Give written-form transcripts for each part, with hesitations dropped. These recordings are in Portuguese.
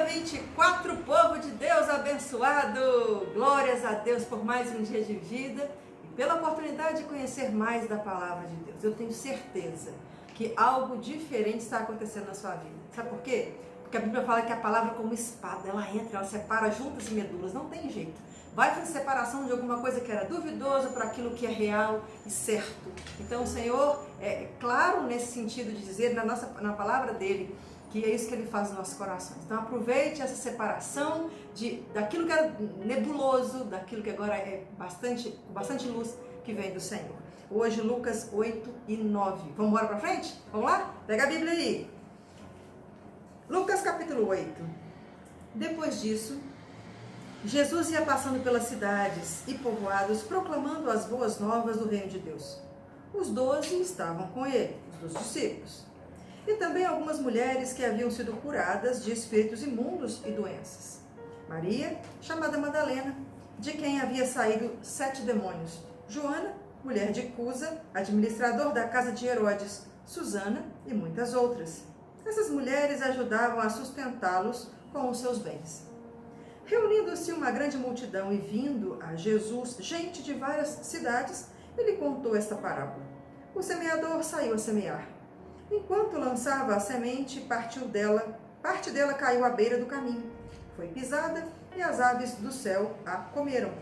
dia 24, povo de Deus abençoado! Glórias a Deus por mais um dia de vida e pela oportunidade de conhecer mais da palavra de Deus. Eu tenho certeza que algo diferente está acontecendo na sua vida. Sabe por quê? Porque a Bíblia fala que a palavra é como espada, ela entra, ela separa juntas e medulas, não tem jeito. Vai fazer separação de alguma coisa que era duvidosa para aquilo que é real e certo. Então o Senhor é claro nesse sentido de dizer na palavra dele, que é isso que ele faz nos nossos corações. Então aproveite essa separação daquilo que era nebuloso, daquilo que agora é bastante luz que vem do Senhor. Hoje Lucas 8 e 9. Vamos embora para frente? Vamos lá? Pega a Bíblia aí. Lucas capítulo 8. Depois disso, Jesus ia passando pelas cidades e povoados, proclamando as boas novas do reino de Deus. Os 12 estavam com ele, os 12 discípulos. E também algumas mulheres que haviam sido curadas de espíritos imundos e doenças. Maria, chamada Madalena, de quem havia saído 7 demônios. Joana, mulher de Cusa, administrador da casa de Herodes. Susana e muitas outras. Essas mulheres ajudavam a sustentá-los com os seus bens. Reunindo-se uma grande multidão e vindo a Jesus, gente de várias cidades, ele contou esta parábola. O semeador saiu a semear. Enquanto lançava a semente, parte dela caiu à beira do caminho. Foi pisada e as aves do céu a comeram.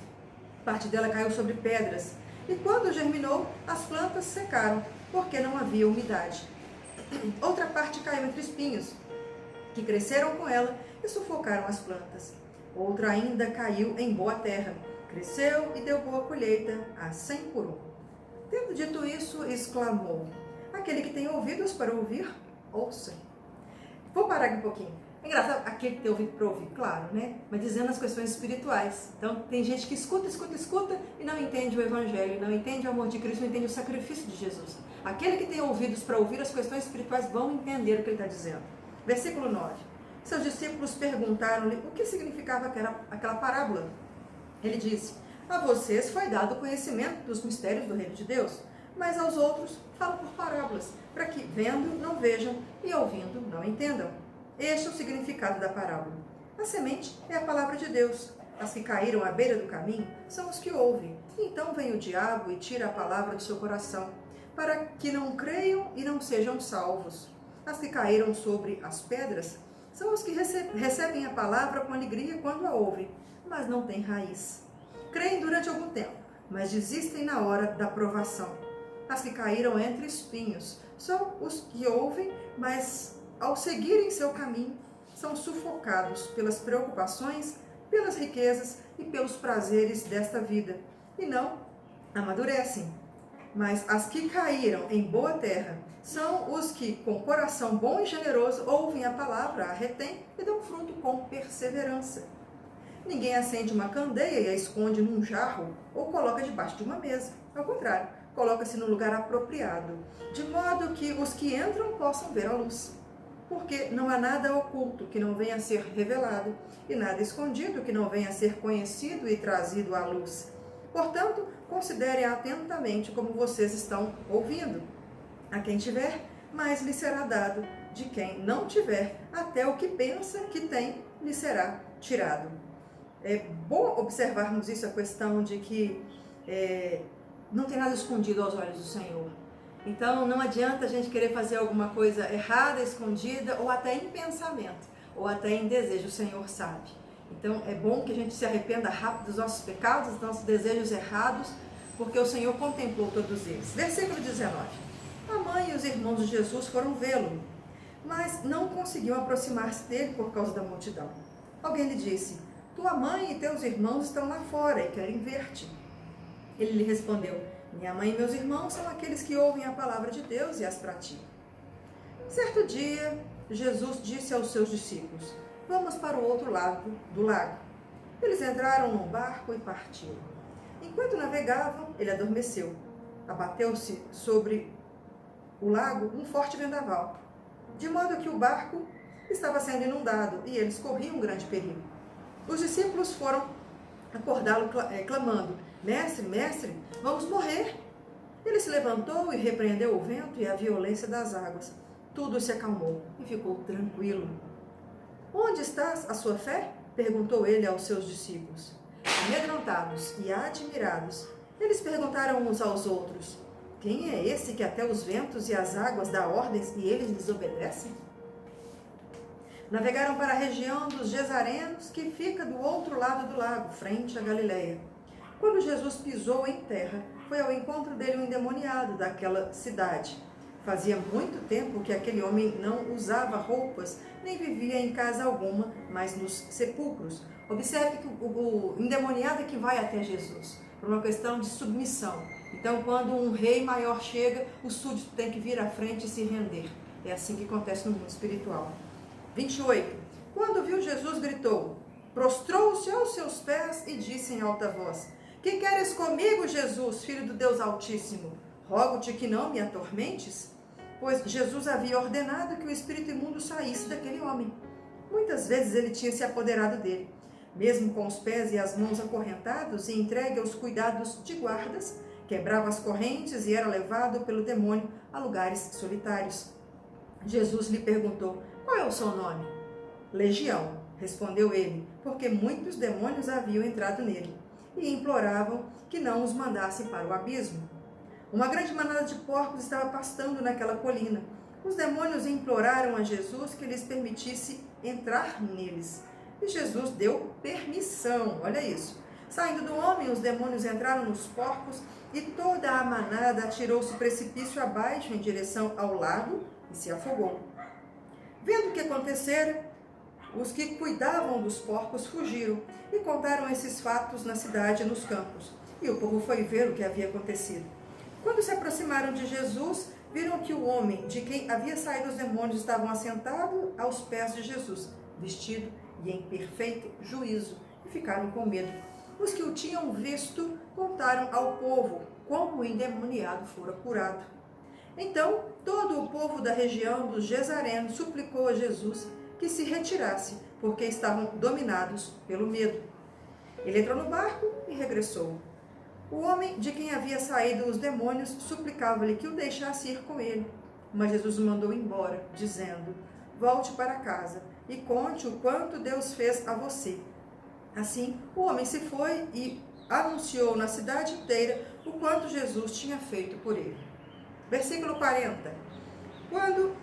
Parte dela caiu sobre pedras. E quando germinou, as plantas secaram, porque não havia umidade. Outra parte caiu entre espinhos, que cresceram com ela e sufocaram as plantas. Outra ainda caiu em boa terra. Cresceu e deu boa colheita, a 100 por 1. Tendo dito isso, exclamou: aquele que tem ouvidos para ouvir, ouça. Vou parar aqui um pouquinho. É engraçado, aquele que tem ouvido para ouvir, claro, né? Mas dizendo as questões espirituais. Então, tem gente que escuta e não entende o Evangelho, não entende o amor de Cristo, não entende o sacrifício de Jesus. Aquele que tem ouvidos para ouvir as questões espirituais vão entender o que ele está dizendo. Versículo 9. Seus discípulos perguntaram-lhe o que significava aquela parábola. Ele disse: a vocês foi dado o conhecimento dos mistérios do reino de Deus, mas aos outros falo por parábolas, para que, vendo, não vejam e ouvindo, não entendam. Este é o significado da parábola. A semente é a palavra de Deus. As que caíram à beira do caminho são os que ouvem. Então vem o diabo e tira a palavra do seu coração, para que não creiam e não sejam salvos. As que caíram sobre as pedras são os que recebem a palavra com alegria quando a ouvem, mas não têm raiz. Creem durante algum tempo, mas desistem na hora da provação. As que caíram entre espinhos são os que ouvem, mas ao seguirem seu caminho, são sufocados pelas preocupações, pelas riquezas e pelos prazeres desta vida, e não amadurecem. Mas as que caíram em boa terra são os que, com coração bom e generoso, ouvem a palavra, a retêm e dão fruto com perseverança. Ninguém acende uma candeia e a esconde num jarro ou coloca debaixo de uma mesa. Ao contrário, coloca-se no lugar apropriado, de modo que os que entram possam ver a luz. Porque não há nada oculto que não venha a ser revelado, e nada escondido que não venha a ser conhecido e trazido à luz. Portanto, considerem atentamente como vocês estão ouvindo. A quem tiver, mais lhe será dado. De quem não tiver, até o que pensa que tem, lhe será tirado. É bom observarmos isso, a questão de que não tem nada escondido aos olhos do Senhor. Então, não adianta a gente querer fazer alguma coisa errada, escondida, ou até em pensamento, ou até em desejo, o Senhor sabe. Então, é bom que a gente se arrependa rápido dos nossos pecados, dos nossos desejos errados, porque o Senhor contemplou todos eles. Versículo 19. A mãe e os irmãos de Jesus foram vê-lo, mas não conseguiam aproximar-se dele por causa da multidão. Alguém lhe disse: tua mãe e teus irmãos estão lá fora e querem ver-te. Ele lhe respondeu: minha mãe e meus irmãos são aqueles que ouvem a palavra de Deus e as praticam. Certo dia, Jesus disse aos seus discípulos: vamos para o outro lado do lago. Eles entraram num barco e partiram. Enquanto navegavam, ele adormeceu. Abateu-se sobre o lago um forte vendaval, de modo que o barco estava sendo inundado e eles corriam um grande perigo. Os discípulos foram acordá-lo clamando: mestre, mestre, vamos morrer. Ele se levantou e repreendeu o vento e a violência das águas. Tudo se acalmou e ficou tranquilo. Onde está a sua fé? Perguntou ele aos seus discípulos. Amedrontados e admirados, eles perguntaram uns aos outros: quem é esse que até os ventos e as águas dá ordens e eles lhes obedecem? Navegaram para a região dos Gesarenos, que fica do outro lado do lago, frente à Galileia. Quando Jesus pisou em terra, foi ao encontro dele um endemoniado daquela cidade. Fazia muito tempo que aquele homem não usava roupas, nem vivia em casa alguma, mas nos sepulcros. Observe que o endemoniado é que vai até Jesus, por uma questão de submissão. Então, quando um rei maior chega, o súdito tem que vir à frente e se render. É assim que acontece no mundo espiritual. 28. Quando viu Jesus, gritou, prostrou-se aos seus pés e disse em alta voz: que queres comigo, Jesus, filho do Deus Altíssimo? Rogo-te que não me atormentes. Pois Jesus havia ordenado que o espírito imundo saísse daquele homem. Muitas vezes ele tinha se apoderado dele, mesmo com os pés e as mãos acorrentados e entregue aos cuidados de guardas, quebrava as correntes e era levado pelo demônio a lugares solitários. Jesus lhe perguntou: qual é o seu nome? Legião, respondeu ele, porque muitos demônios haviam entrado nele e imploravam que não os mandasse para o abismo. Uma grande manada de porcos estava pastando naquela colina. Os demônios imploraram a Jesus que lhes permitisse entrar neles. E Jesus deu permissão, olha isso. Saindo do homem, os demônios entraram nos porcos e toda a manada atirou-se precipício abaixo em direção ao lago e se afogou. Vendo o que acontecera, os que cuidavam dos porcos fugiram e contaram esses fatos na cidade e nos campos. E o povo foi ver o que havia acontecido. Quando se aproximaram de Jesus, viram que o homem de quem havia saído os demônios estava assentado aos pés de Jesus, vestido e em perfeito juízo, e ficaram com medo. Os que o tinham visto contaram ao povo como o endemoniado fora curado. Então, todo o povo da região dos Gesarenos suplicou a Jesus que se retirasse, porque estavam dominados pelo medo. Ele entrou no barco e regressou. O homem de quem havia saído os demônios suplicava-lhe que o deixasse ir com ele. Mas Jesus o mandou embora, dizendo: volte para casa e conte o quanto Deus fez a você. Assim, o homem se foi e anunciou na cidade inteira o quanto Jesus tinha feito por ele. Versículo 40. Quando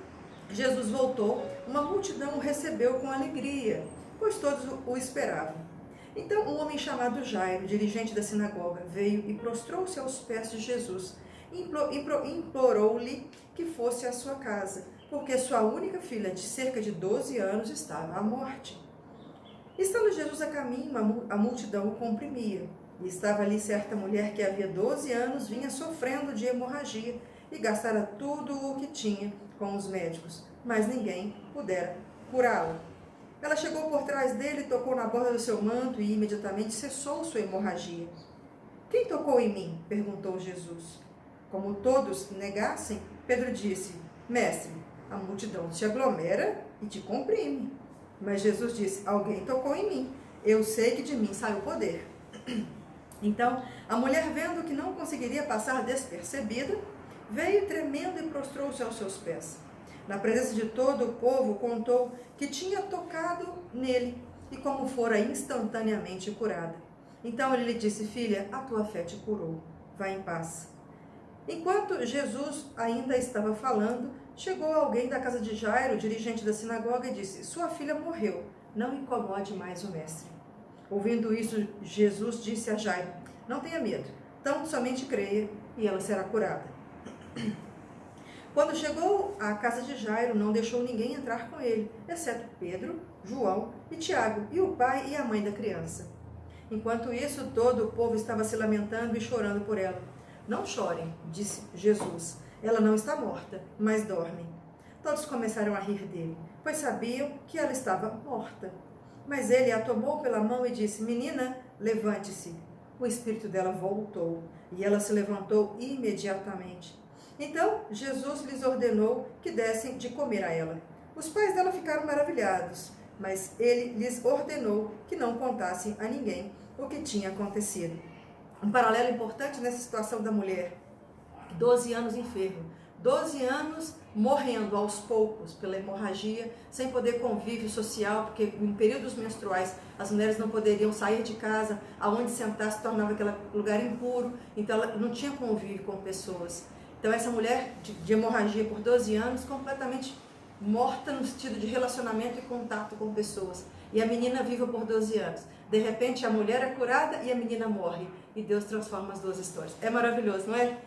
Jesus voltou, uma multidão o recebeu com alegria, pois todos o esperavam. Então, um homem chamado Jairo, dirigente da sinagoga, veio e prostrou-se aos pés de Jesus. Implorou-lhe que fosse à sua casa, porque sua única filha, de cerca de 12 anos, estava à morte. Estando Jesus a caminho, a multidão o comprimia. E estava ali certa mulher que havia 12 anos vinha sofrendo de hemorragia e gastara tudo o que tinha com os médicos, mas ninguém pudera curá-la. Ela chegou por trás dele, tocou na borda do seu manto e imediatamente cessou sua hemorragia. Quem tocou em mim? Perguntou Jesus. Como todos negassem, Pedro disse: Mestre, a multidão te aglomera e te comprime. Mas Jesus disse: alguém tocou em mim. Eu sei que de mim sai o poder. Então, a mulher, vendo que não conseguiria passar despercebida, veio tremendo e prostrou-se aos seus pés. Na presença de todo o povo, contou que tinha tocado nele e como fora instantaneamente curada. Então ele lhe disse: filha, a tua fé te curou. Vá em paz. Enquanto Jesus ainda estava falando, chegou alguém da casa de Jairo, dirigente da sinagoga, e disse: sua filha morreu, não incomode mais o mestre. Ouvindo isso, Jesus disse a Jairo: não tenha medo, tão somente creia e ela será curada. Quando chegou à casa de Jairo, não deixou ninguém entrar com ele, exceto Pedro, João e Tiago, e o pai e a mãe da criança. Enquanto isso, todo o povo estava se lamentando e chorando por ela. Não chorem, disse Jesus, ela não está morta, mas dorme. Todos começaram a rir dele, pois sabiam que ela estava morta. Mas ele a tomou pela mão e disse: menina, levante-se. O espírito dela voltou, e ela se levantou imediatamente. Então, Jesus lhes ordenou que dessem de comer a ela. Os pais dela ficaram maravilhados, mas ele lhes ordenou que não contassem a ninguém o que tinha acontecido. Um paralelo importante nessa situação da mulher, 12 anos enferma, 12 anos morrendo aos poucos pela hemorragia, sem poder convívio social, porque em períodos menstruais as mulheres não poderiam sair de casa, aonde sentar se tornava aquele lugar impuro, então ela não tinha convívio com pessoas. Então essa mulher de hemorragia por 12 anos, completamente morta no sentido de relacionamento e contato com pessoas. E a menina viva por 12 anos. De repente a mulher é curada e a menina morre. E Deus transforma as duas histórias. É maravilhoso, não é?